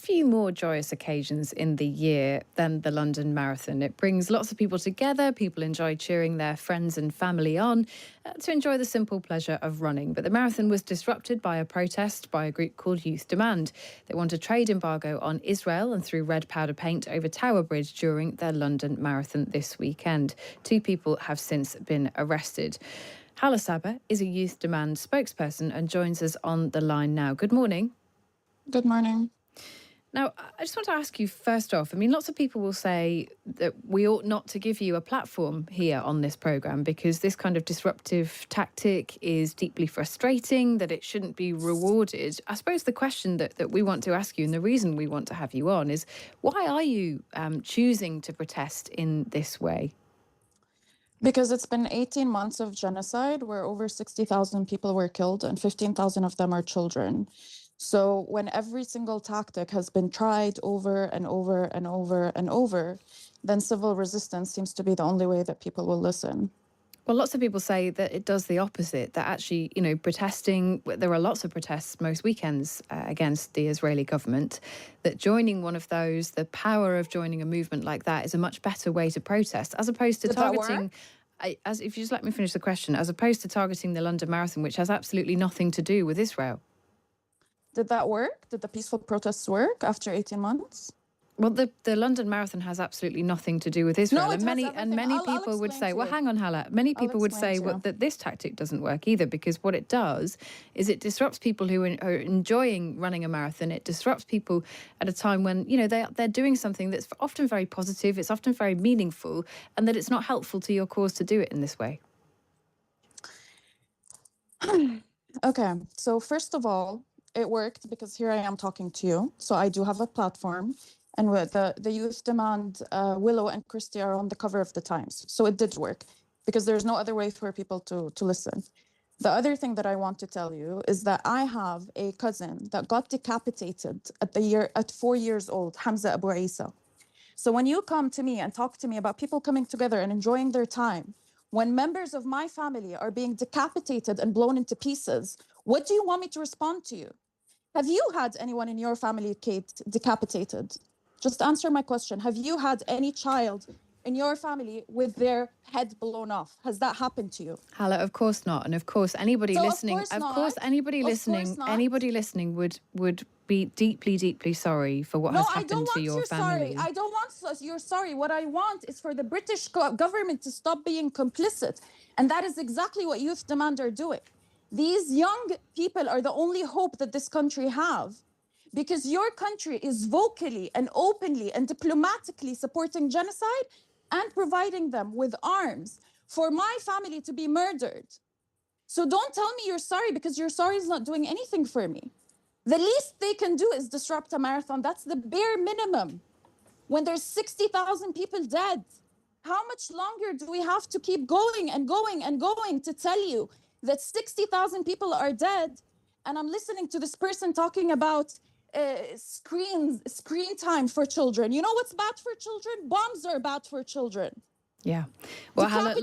few more joyous occasions in the year than the London Marathon. It brings lots of people together. People enjoy cheering their friends and family on to enjoy the simple pleasure of running. But the marathon was disrupted by a protest by a group called Youth Demand. They want a trade embargo on Israel and threw red powder paint over Tower Bridge during their London Marathon this weekend. 2 people have since been arrested. Hala Sabbah is a Youth Demand spokesperson and joins us on the line now. Good morning. Good morning. Now, I just want to ask you first off, lots of people will say that we ought not to give you a platform here on this programme because this kind of disruptive tactic is deeply frustrating, that it shouldn't be rewarded. I suppose the question that we want to ask you, and the reason we want to have you on, is why are you choosing to protest in this way? Because it's been 18 months of genocide where over 60,000 people were killed and 15,000 of them are children. So when every single tactic has been tried over and over and over and over, then civil resistance seems to be the only way that people will listen. Well, lots of people say that it does the opposite, that actually, protesting, there are lots of protests most weekends against the Israeli government, that joining one of those, the power of joining a movement like that is a much better way to protest, as opposed to targeting, if you just let me finish the question, as opposed to targeting the London Marathon, which has absolutely nothing to do with Israel. Did that work? Did the peaceful protests work after 18 months? Well, the London Marathon has absolutely nothing to do with Israel. No, and many people would say, well, hang on, Hala. Many people would say that this tactic doesn't work either, because what it does is it disrupts people who are enjoying running a marathon. It disrupts people at a time when, they're doing something that's often very positive, it's often very meaningful, and that it's not helpful to your cause to do it in this way. Okay, so first of all, it worked because here I am talking to you. So I do have a platform. And with the Youth Demand, Willow and Christy are on the cover of the Times. So it did work because there's no other way for people to listen. The other thing that I want to tell you is that I have a cousin that got decapitated at 4 years old, Hamza Abu Isa. So when you come to me and talk to me about people coming together and enjoying their time, when members of my family are being decapitated and blown into pieces, what do you want me to respond to you? Have you had anyone in your family, Kate, decapitated? Just answer my question. Have you had any child in your family with their head blown off? Has that happened to you? Hala, of course not. And of course, anybody listening would be deeply, deeply sorry for what has happened to your family. I don't want your sorry. What I want is for the British government to stop being complicit. And that is exactly what Youth Demand are doing. These young people are the only hope that this country have, because your country is vocally and openly and diplomatically supporting genocide and providing them with arms for my family to be murdered. So don't tell me you're sorry, because your sorry is not doing anything for me. The least they can do is disrupt a marathon. That's the bare minimum. When there's 60,000 people dead, how much longer do we have to keep going and going and going to tell you that 60,000 people are dead? And I'm listening to this person talking about screen time for children. You know what's bad for children? Bombs are bad for children. Yeah. Well, Hala,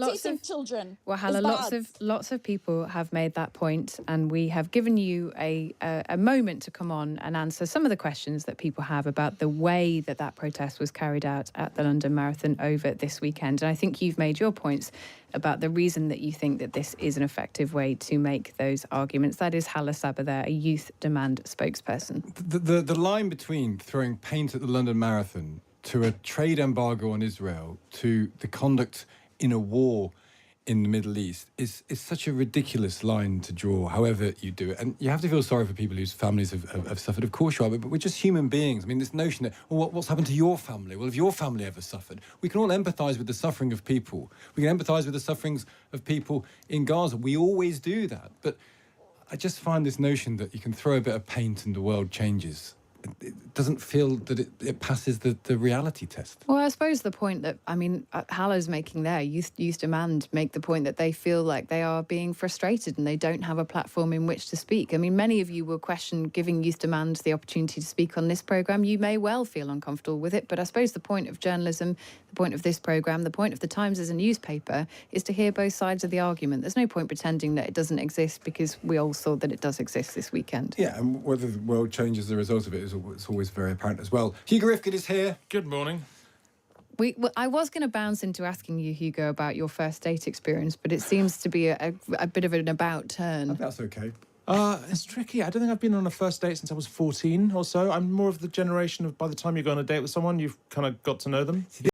lots of people have made that point, and we have given you a moment to come on and answer some of the questions that people have about the way that protest was carried out at the London Marathon over this weekend. And I think you've made your points about the reason that you think that this is an effective way to make those arguments. That is Hala Sabbah there, a Youth Demand spokesperson. The line between throwing paint at the London Marathon to a trade embargo on Israel, to the conduct in a war in the Middle East is such a ridiculous line to draw, however you do it. And you have to feel sorry for people whose families have suffered. Of course you are, but we're just human beings. This notion that, well, what's happened to your family? Well, have your family ever suffered? We can all empathise with the suffering of people. We can empathise with the sufferings of people in Gaza. We always do that. But I just find this notion that you can throw a bit of paint and the world changes. It doesn't feel that it passes the reality test. Well, I suppose the point that, Hala's making there, Youth Demand make the point that they feel like they are being frustrated and they don't have a platform in which to speak. Many of you will question giving Youth Demand the opportunity to speak on this programme. You may well feel uncomfortable with it, but I suppose the point of journalism, the point of this programme, the point of the Times as a newspaper is to hear both sides of the argument. There's no point pretending that it doesn't exist, because we all saw that it does exist this weekend. Yeah, and whether the world changes as a result of it is it's always always very apparent as well. Hugo Rifkin is here. Good morning. I was going to bounce into asking you, Hugo, about your first date experience, but it seems to be a bit of an about turn. That's okay. It's tricky. I don't think I've been on a first date since I was 14 or so. I'm more of the generation of by the time you go on a date with someone, you've kind of got to know them.